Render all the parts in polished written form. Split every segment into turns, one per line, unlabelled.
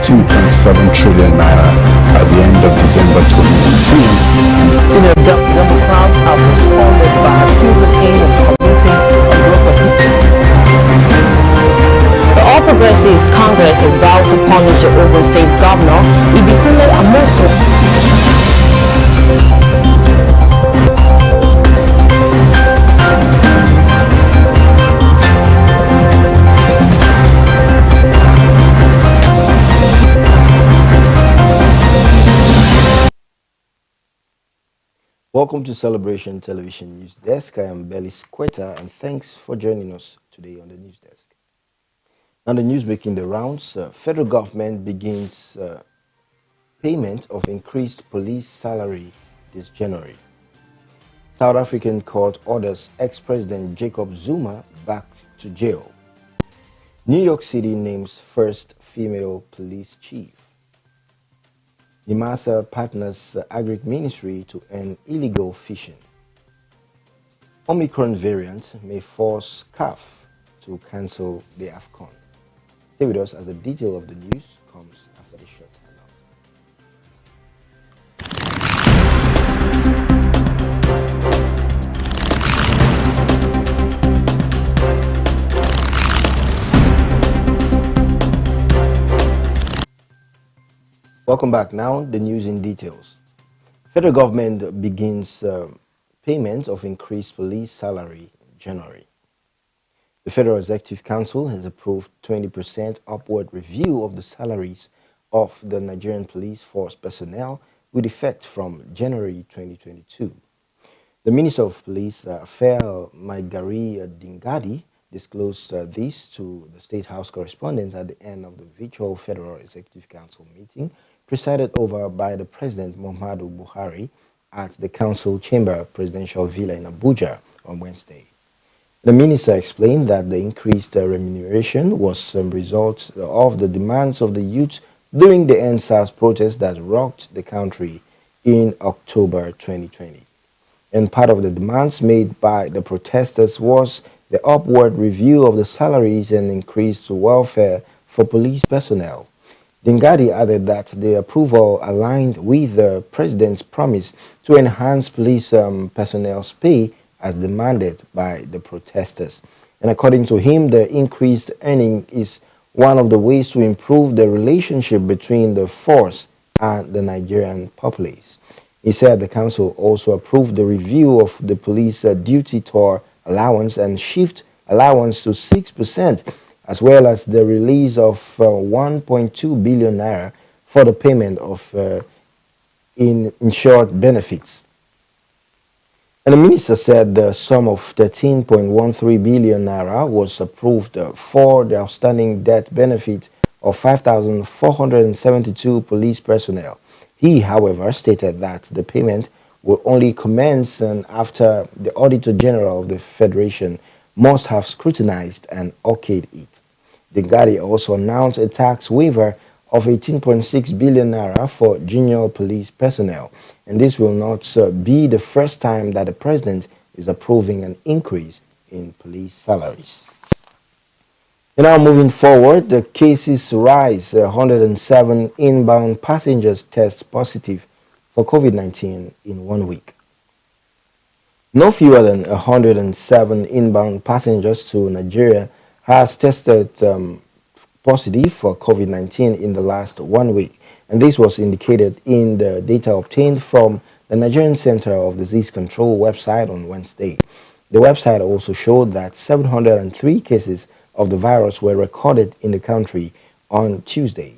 13.7 trillion naira at the end of December 2019.
Senior Democrats have responded by accusing him of committing a gross offense.
The All Progressives Congress has vowed to punish the Ogun State Governor Ibikunle Amosu.
Welcome to Celebration Television News Desk. I am Belly Squetta, and thanks for joining us today on the news desk. Now, the news making the rounds, federal government begins payment of increased police salary this January. South African court orders ex-president Jacob Zuma back to jail. New York City names first female police chief. Nimasa partners Agric Ministry to end illegal fishing. Omicron variant may force CAF to cancel the AFCON. Stay with us as the detail of the news comes after the short timeout. Welcome back. Now, the news in details. Federal government begins payment of increased police salary in January. The Federal Executive Council has approved 20% upward review of the salaries of the Nigerian police force personnel with effect from January 2022. The Minister of Police, Fair Maigari Dingadi, disclosed this to the State House correspondents at the end of the virtual Federal Executive Council meeting presided over by the President Muhammadu Buhari at the Council Chamber Presidential Villa in Abuja on Wednesday. The minister explained that the increased remuneration was a result of the demands of the youth during the NSAS protest that rocked the country in October 2020. And part of the demands made by the protesters was the upward review of the salaries and increased welfare for police personnel. Dingadi added that the approval aligned with the president's promise to enhance police personnel's pay as demanded by the protesters. And according to him, the increased earning is one of the ways to improve the relationship between the force and the Nigerian populace. He said the council also approved the review of the police duty tour allowance and shift allowance to 6%, as well as the release of 1.2 billion naira for the payment of insured benefits. And the minister said the sum of 13.13 billion naira was approved for the outstanding death benefit of 5,472 police personnel. He, however, stated that the payment will only commence after the Auditor General of the Federation must have scrutinized and okayed it. Dingadi also announced a tax waiver of 18.6 billion naira for junior police personnel, and this will not be the first time that the president is approving an increase in police salaries. And now moving forward, the cases rise. 107 inbound passengers test positive for COVID-19 in 1 week. No fewer than 107 inbound passengers to Nigeria has tested positive for COVID-19 in the last 1 week, and this was indicated in the data obtained from the Nigerian Center of Disease Control website on Wednesday. The website also showed that 703 cases of the virus were recorded in the country on Tuesday,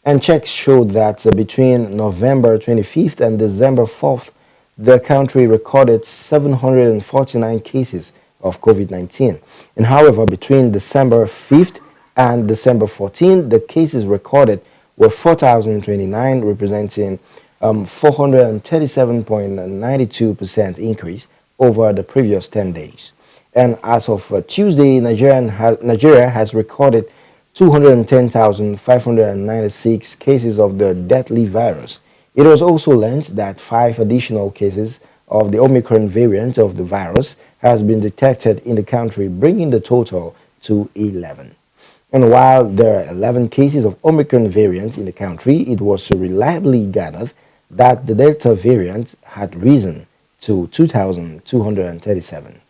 and checks showed that between November 25th and December 4th, the country recorded 749 cases of COVID-19. And however, between December 5th and December 14th, the cases recorded were 4,029, representing 437.92% increase over the previous 10 days. And as of Tuesday, Nigeria has recorded 210,596 cases of the deadly virus. It was also learned that 5 additional cases of the Omicron variant of the virus has been detected in the country, bringing the total to 11. And while there are 11 cases of Omicron variant in the country, it was reliably gathered that the Delta variant had risen to 2,237.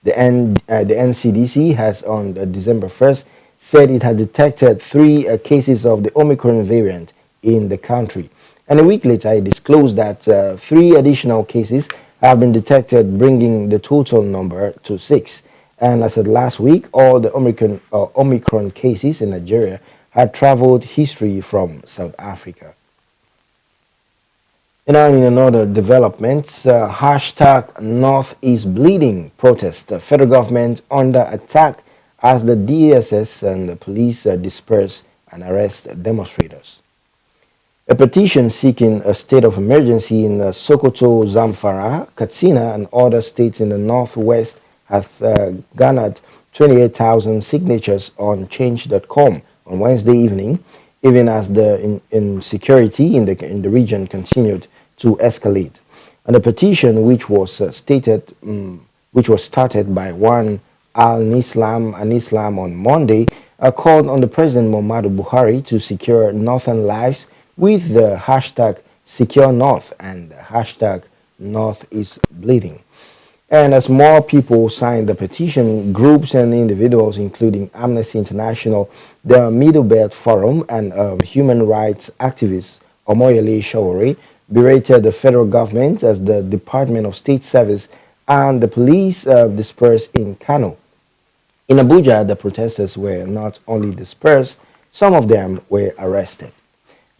The NCDC has on December 1st said it had detected 3 cases of the Omicron variant in the country. And a week later, it disclosed that 3 additional cases have been detected, bringing the total number to 6. And as of last week, all the Omicron cases in Nigeria had traveled history from South Africa. And now in another development, hashtag North is Bleeding protest. The federal government under attack as the DSS and the police disperse and arrest demonstrators. A petition seeking a state of emergency in Sokoto, Zamfara, Katsina, and other states in the northwest has garnered 28,000 signatures on change.com on Wednesday evening, even as the insecurity in the region continued to escalate. And the petition, which was started by one Al-Nislam on Monday, called on the President Muhammadu Buhari to secure northern lives with the hashtag Secure North and the hashtag North is Bleeding. And as more people signed the petition, groups and individuals, including Amnesty International, the Middle Belt Forum, and human rights activist Omoyele Sowore, berated the federal government as the Department of State Service and the police dispersed in Kano. In Abuja, the protesters were not only dispersed, some of them were arrested.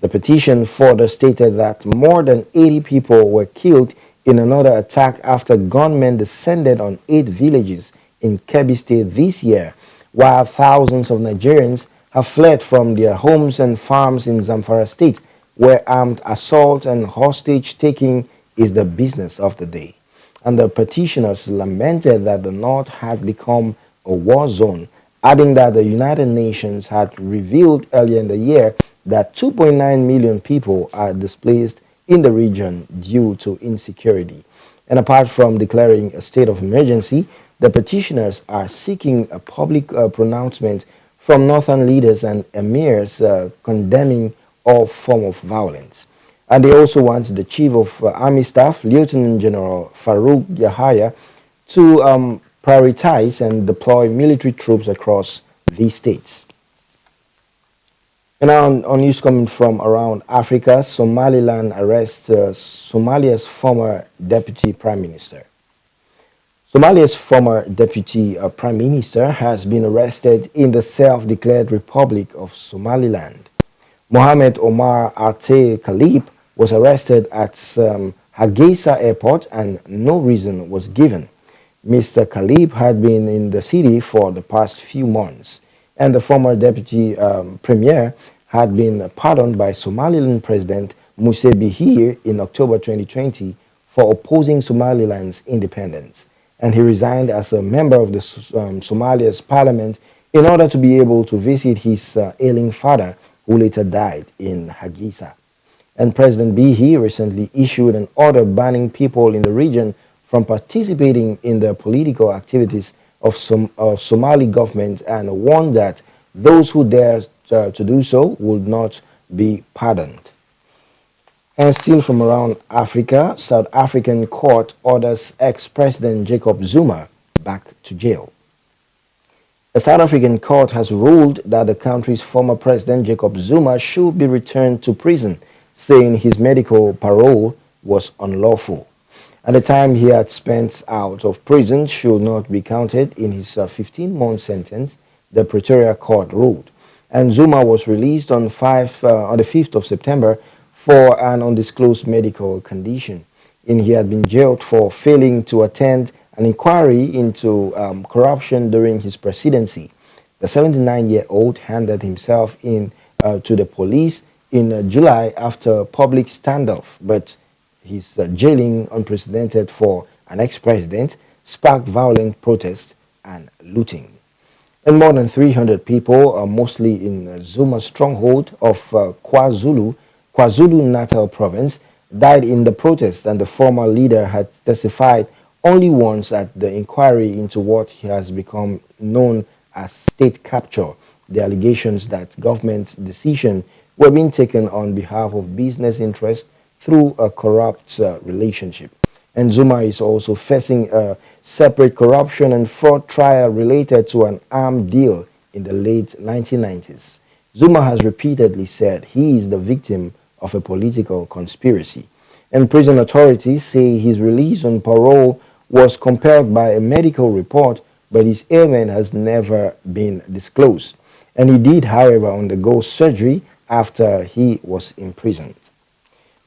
The petition further stated that more than 80 people were killed in another attack after gunmen descended on 8 villages in Kebbi State this year, while thousands of Nigerians have fled from their homes and farms in Zamfara State, where armed assault and hostage-taking is the business of the day. And the petitioners lamented that the North had become a war zone, adding that the United Nations had revealed earlier in the year that 2.9 million people are displaced in the region due to insecurity. And apart from declaring a state of emergency, the petitioners are seeking a public pronouncement from northern leaders and emirs condemning all form of violence. And they also want the Chief of Army Staff, Lieutenant General Farouk Yahaya, to prioritize and deploy military troops across these states. And now on news coming from around Africa, Somaliland arrests Somalia's former deputy prime minister. Somalia's former deputy prime minister has been arrested in the self-declared Republic of Somaliland. Mohamed Omar Arte Kalib was arrested at Hargeisa airport and no reason was given. Mr. Kalib had been in the city for the past few months, and the former deputy premier had been pardoned by Somaliland President Muse Bihi in October 2020 for opposing Somaliland's independence. And he resigned as a member of the Somalia's parliament in order to be able to visit his ailing father, who later died in Hargeisa. And President Bihi recently issued an order banning people in the region from participating in the political activities of Somali government and warned that those who dare to do so would not be pardoned. And still from around Africa, South African court orders ex-president Jacob Zuma back to jail. A South African court has ruled that the country's former president Jacob Zuma should be returned to prison, saying his medical parole was unlawful. And the time he had spent out of prison should not be counted in his 15-month sentence, the Pretoria court ruled. And Zuma was released on the 5th of September for an undisclosed medical condition. And he had been jailed for failing to attend an inquiry into corruption during his presidency. The 79-year-old handed himself in to the police in July after a public standoff, but his jailing, unprecedented for an ex-president, sparked violent protests and looting. And more than 300 people, mostly in Zuma's stronghold of KwaZulu-Natal province, died in the protest, and the former leader had testified only once at the inquiry into what has become known as state capture the allegations that government decisions were being taken on behalf of business interests through a corrupt relationship. And Zuma is also facing a separate corruption and fraud trial related to an arms deal in the late 1990s. Zuma has repeatedly said he is the victim of a political conspiracy, and prison authorities say his release on parole was compelled by a medical report, but his ailment has never been disclosed. And he did, however, undergo surgery after he was imprisoned.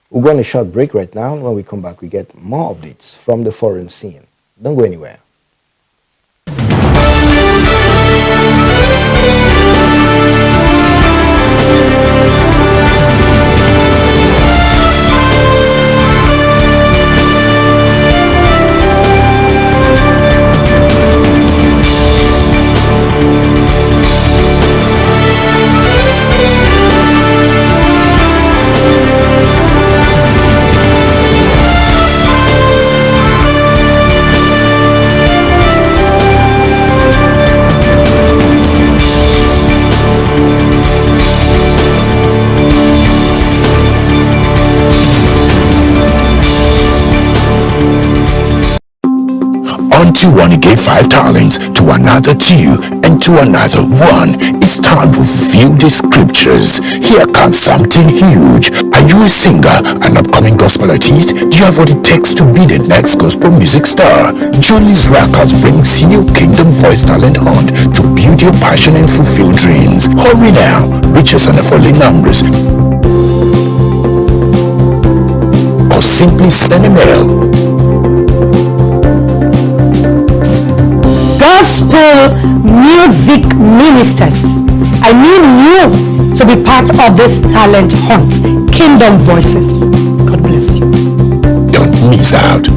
We're going on a short break right now. When we come back, we get more updates from the foreign scene. Don't go anywhere.
Unto one he gave 5 talents, to another 2, and to another 1. It's time to fulfill the scriptures. Here comes something huge. Are you a singer, an upcoming gospel artist? Do you have what it takes to be the next gospel music star? JOLIZ Records brings you Kingdom Voice Talent Hunt to build your passion and fulfill dreams. Hurry now, reach us on the following numbers, or simply send a mail.
Gospel music ministers, I need you to be part of this talent hunt. Kingdom Voices. God bless you.
Don't miss out.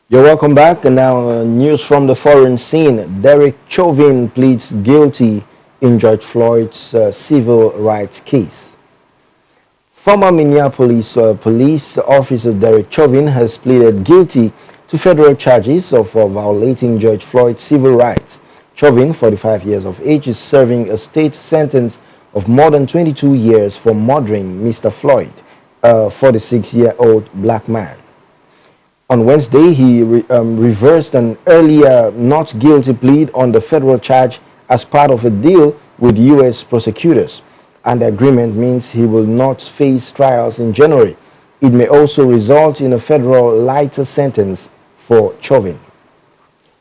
You're welcome back, and now news from the foreign scene. Derek Chauvin pleads guilty in George Floyd's civil rights case. Former Minneapolis police officer Derek Chauvin has pleaded guilty to federal charges of violating George Floyd's civil rights. Chauvin, 45 years of age, is serving a state sentence of more than 22 years for murdering Mr. Floyd, a 46-year-old black man. On Wednesday, he reversed an earlier not guilty plea on the federal charge as part of a deal with U.S. prosecutors, and the agreement means he will not face trials in January. It may also result in a federal lighter sentence for Chauvin.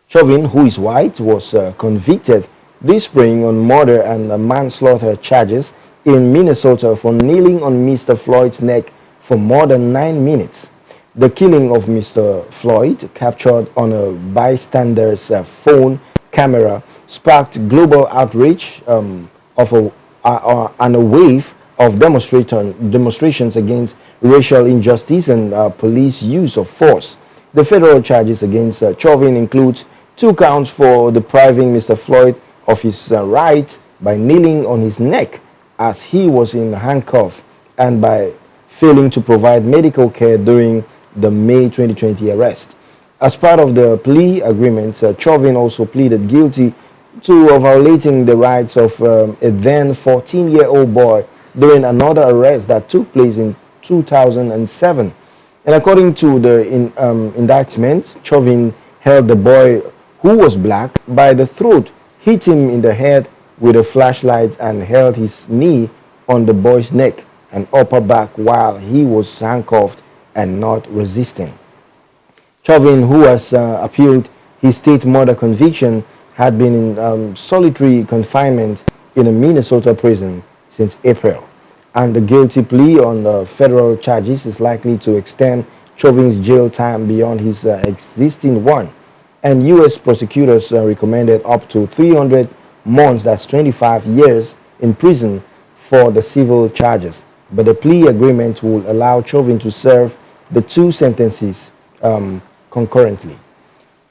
Chauvin, who is white, was convicted this spring on murder and manslaughter charges in Minnesota for kneeling on Mr. Floyd's neck for more than 9 minutes. The killing of Mr. Floyd, captured on a bystander's phone camera, sparked global outrage and a wave of demonstrations against racial injustice and police use of force. The federal charges against Chauvin include 2 counts for depriving Mr. Floyd of his right by kneeling on his neck as he was in handcuffs, and by failing to provide medical care during the May 2020 arrest. As part of the plea agreement, Chauvin also pleaded guilty to violating the rights of a then 14-year-old boy during another arrest that took place in 2007. And according to the indictment, Chauvin held the boy, who was black, by the throat, hit him in the head with a flashlight, and held his knee on the boy's neck and upper back while he was handcuffed and not resisting. Chauvin, who has appealed his state murder conviction, had been in solitary confinement in a Minnesota prison since April, and the guilty plea on federal charges is likely to extend Chauvin's jail time beyond his existing one. And U.S. prosecutors recommended up to 300 months, that's 25 years, in prison for the civil charges. But the plea agreement will allow Chauvin to serve the two sentences concurrently.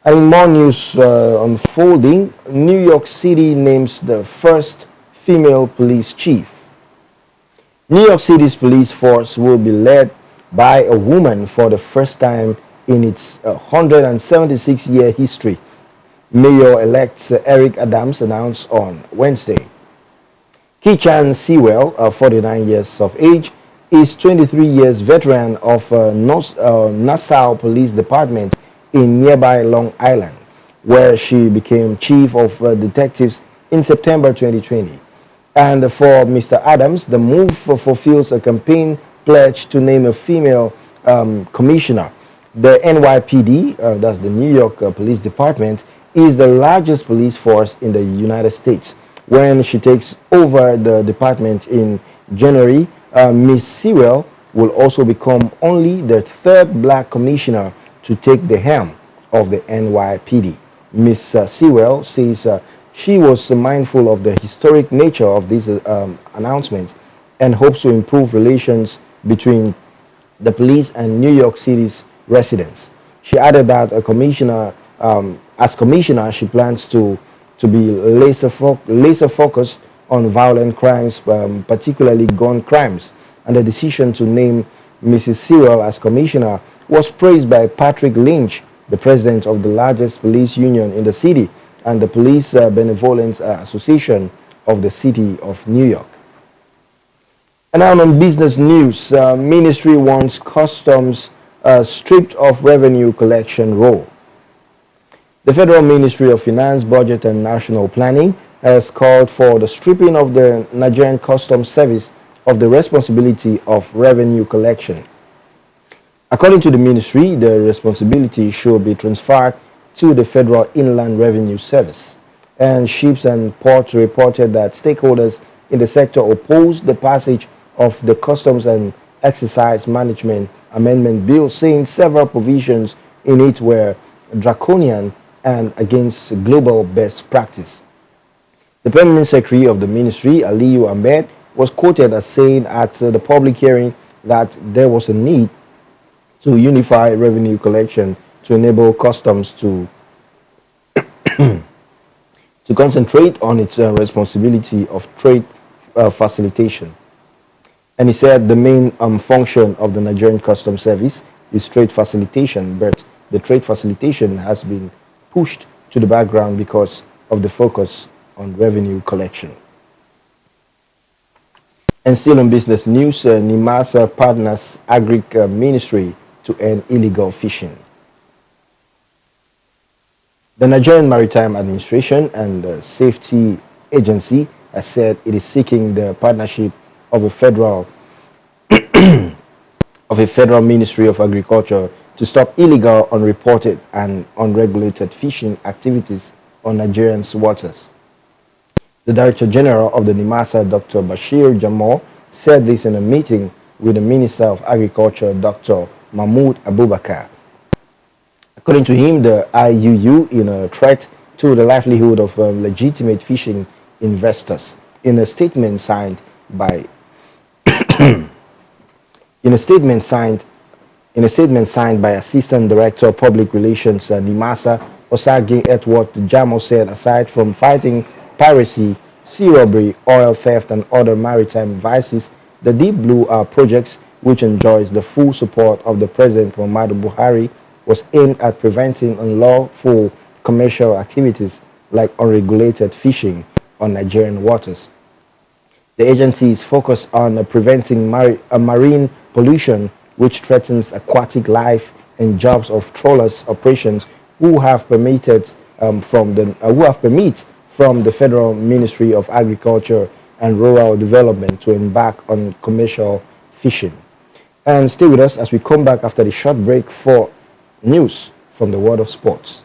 And more news unfolding. New York City names the first female police chief. New York City's police force will be led by a woman for the first time in its 176-year history, Mayor-elect Eric Adams announced on Wednesday. Kichan Sewell, 49 years of age, is 23 years veteran of Nassau Police Department in nearby Long Island, where she became chief of detectives in September 2020. And for Mr. Adams, the move fulfills a campaign pledge to name a female commissioner. The NYPD, that's the New York Police Department, is the largest police force in the United States. When she takes over the department in January, Ms. Sewell will also become only the third black commissioner to take the helm of the NYPD. Ms. Sewell says she was mindful of the historic nature of this announcement and hopes to improve relations between the police and New York City's residents. She added that as commissioner, she plans to be laser focused on violent crimes, particularly gun crimes. And the decision to name Mrs. Sewell as commissioner was praised by Patrick Lynch, the president of the largest police union in the city, and the Police Benevolence Association of the City of New York. And now on business news, Ministry wants Customs stripped of revenue collection role. The Federal Ministry of Finance, Budget and National Planning has called for the stripping of the Nigerian Customs Service of the responsibility of revenue collection. According to the ministry, the responsibility should be transferred to the Federal Inland Revenue Service. And Ships and Ports reported that stakeholders in the sector opposed the passage of the Customs and Excise Management Amendment Bill, saying several provisions in it were draconian and against global best practice. The Permanent Secretary of the Ministry, Aliyu Ahmed, was quoted as saying at the public hearing that there was a need to unify revenue collection to enable customs to concentrate on its responsibility of trade facilitation. And he said the main function of the Nigerian Customs Service is trade facilitation, but the trade facilitation has been pushed to the background because of the focus on revenue collection. And still on business news, NIMASA partners Agric Ministry to end illegal fishing. The Nigerian Maritime Administration and Safety Agency has said it is seeking the partnership of a federal Ministry of Agriculture to stop illegal, unreported and unregulated fishing activities on Nigerians' waters. The Director General of the NIMASA, Dr. Bashir Jamal, said this in a meeting with the Minister of Agriculture, Dr. Mahmoud Abubakar. According to him, the IUU is a threat to the livelihood of legitimate fishing investors. In a statement signed by Assistant Director of Public Relations NIMASA, Osage Edward Jamo, said aside from fighting piracy, sea robbery, oil theft and other maritime vices, the Deep Blue projects, which enjoys the full support of the President Muhammadu Buhari, was aimed at preventing unlawful commercial activities like unregulated fishing on Nigerian waters. The agency is focused on preventing marine pollution, which threatens aquatic life and jobs of trawlers operations who have permit from the Federal Ministry of Agriculture and Rural Development to embark on commercial fishing. And stay with us as we come back after the short break for news from the world of sports.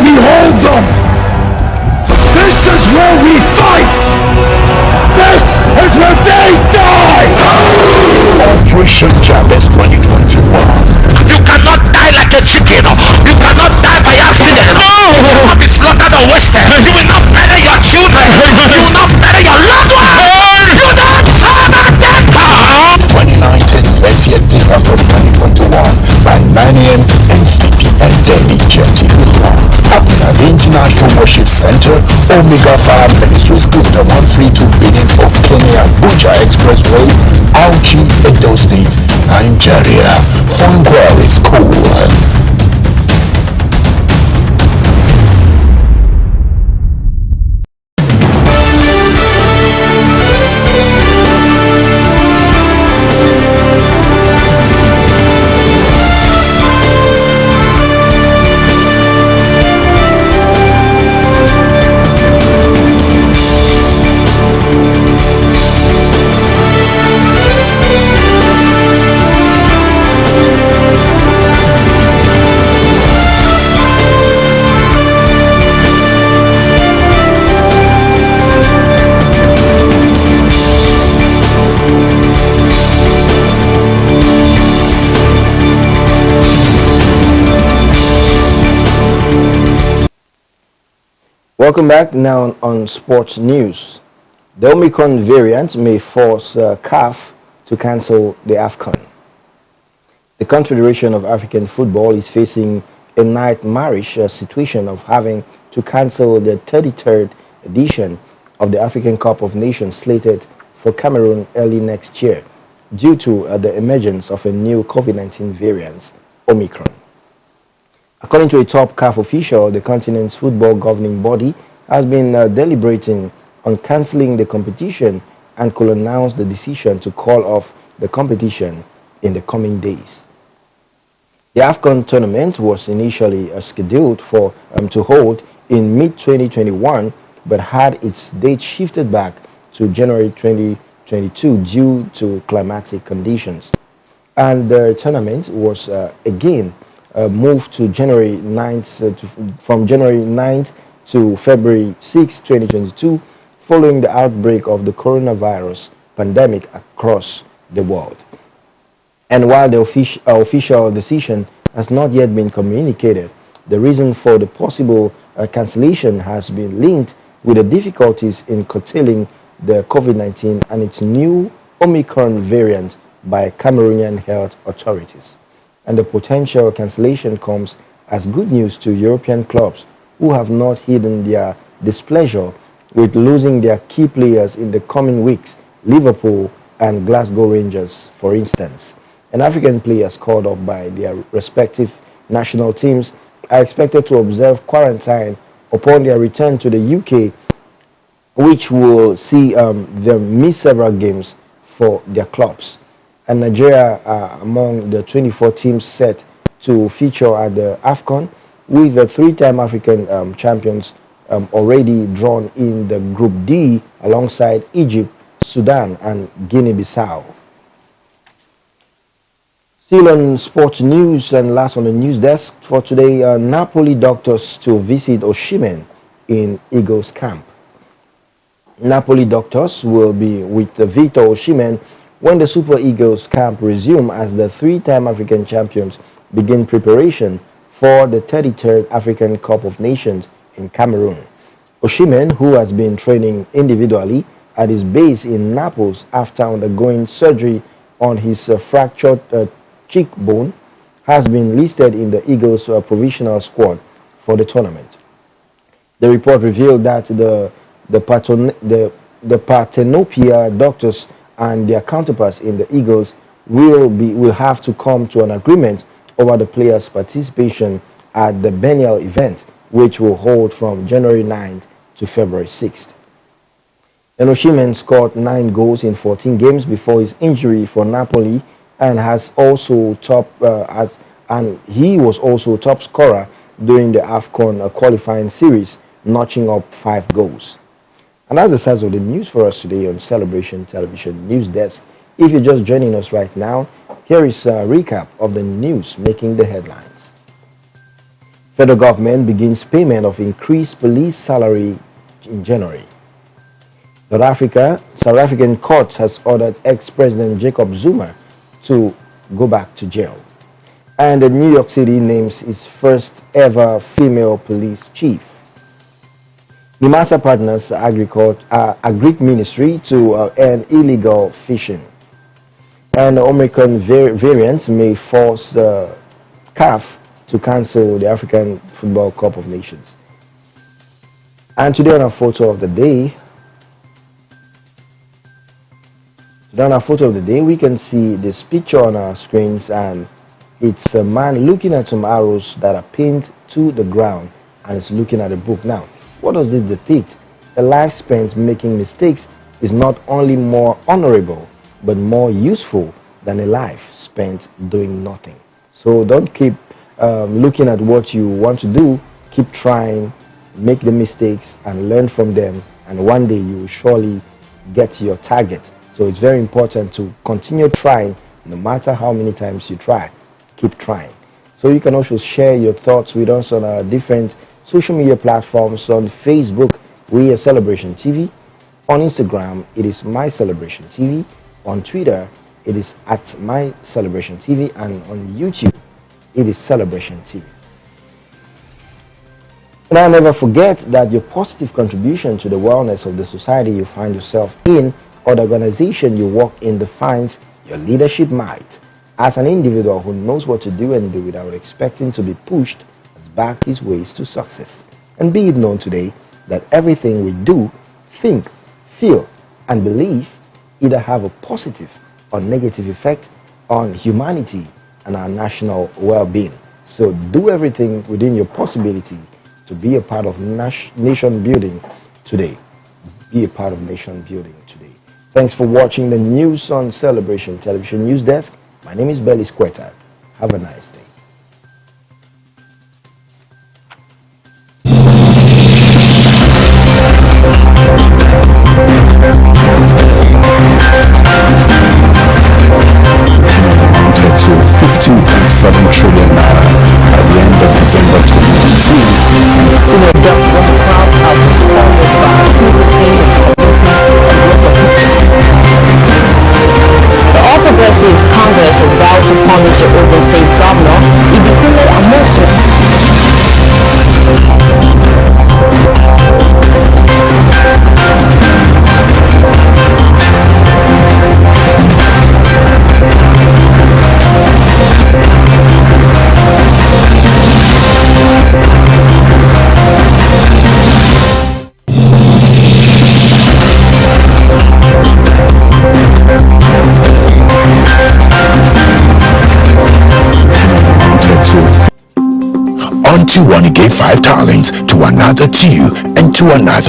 we hold them. This is where we fight. This is where they die. Operation Jabez 2021. You cannot die like a chicken. You cannot die by accident. You will not be slaughtered or wasted. You will not bury your children. You will not bury your loved ones. You don't serve a dead God. 2019, 20th December 2021 by 9 a.m. MVP and Daily GMT at the International Worship Center, Omega Fire Ministries, Gupta 132 Benin of Kenya, Buja Expressway, Auchi, Edo State, Nigeria. For inquiries, call.
Welcome back now on sports news. The Omicron variant may force CAF to cancel the AFCON. The Confederation of African Football is facing a nightmarish situation of having to cancel the 33rd edition of the African Cup of Nations slated for Cameroon early next year due to the emergence of a new COVID-19 variant, Omicron. According to a top CAF official, the continent's football governing body has been deliberating on cancelling the competition and could announce the decision to call off the competition in the coming days. The AFCON tournament was initially scheduled for to hold in mid-2021, but had its date shifted back to January 2022 due to climatic conditions. And the tournament was again moved to January 9th, from January 9th to February 6, 2022, following the outbreak of the coronavirus pandemic across the world. And while the official decision has not yet been communicated, the reason for the possible cancellation has been linked with the difficulties in curtailing the COVID-19 and its new Omicron variant by Cameroonian health authorities. And the potential cancellation comes as good news to European clubs who have not hidden their displeasure with losing their key players in the coming weeks, Liverpool and Glasgow Rangers, for instance. And African players called up by their respective national teams are expected to observe quarantine upon their return to the UK, which will see them miss several games for their clubs. And Nigeria are among the 24 teams set to feature at the AFCON, with the three-time African champions already drawn in the Group D alongside Egypt, Sudan, and Guinea-Bissau. Still on sports news and last on the news desk for today, Napoli doctors to visit Osimhen in Eagles camp. Napoli doctors will be with Victor Osimhen when the Super Eagles camp resume as the three-time African champions begin preparation for the 33rd African Cup of Nations in Cameroon. Osimhen, who has been training individually at his base in Naples after undergoing surgery on his fractured cheekbone, has been listed in the Eagles provisional squad for the tournament. The report revealed that the Partenopia doctors and their counterparts in the Eagles will have to come to an agreement over the players' participation at the biennial event, which will hold from January 9th to February 6th. And Osimhen scored 9 goals in 14 games before his injury for Napoli, and he was also top scorer during the AFCON qualifying series, notching up 5 goals. And that's the size of the news for us today on Celebration Television News Desk. If you're just joining us right now, here is a recap of the news making the headlines. Federal government begins payment of increased police salary in January. South African court has ordered ex-President Jacob Zuma to go back to jail. And New York City names its first ever female police chief. Nimasa partners agric ministry to end illegal fishing. And the Omicron variant may force the CAF to cancel the African Football Cup of Nations. And today on our photo of the day, we can see this picture on our screens, and it's a man looking at some arrows that are pinned to the ground, and is looking at a book. Now, what does this depict? A life spent making mistakes is not only more honorable, but more useful than a life spent doing nothing. So don't keep looking at what you want to do. Keep trying, make the mistakes and learn from them, and one day you will surely get to your target. So it's very important to continue trying, no matter how many times you try. Keep trying. So you can also share your thoughts with us on our different social media platforms. On Facebook, we are Celebration TV. On Instagram, it is My Celebration TV. On Twitter, it is at My Celebration TV. And on YouTube, it is Celebration TV. Now, never forget that your positive contribution to the wellness of the society you find yourself in, or the organization you work in, defines your leadership might. As an individual who knows what to do and do without expecting to be pushed, has backed his ways to success. And be it known today that everything we do, think, feel, and believe either have a positive or negative effect on humanity and our national well-being. So do everything within your possibility to be a part of nation building today. Be a part of nation building today. Thanks for watching the news on Celebration Television News Desk. My name is Belly Squatter. Have a nice day.
Amounted to 15.7 trillion naira at the end of December 2019.
Senior Democrats have responded by accusing him of committing
The All Progressives Congress has vowed to punish the Ogun State Governor Ibikunle Amosun.
Unto one he gave 5 talents, to another 2, and to another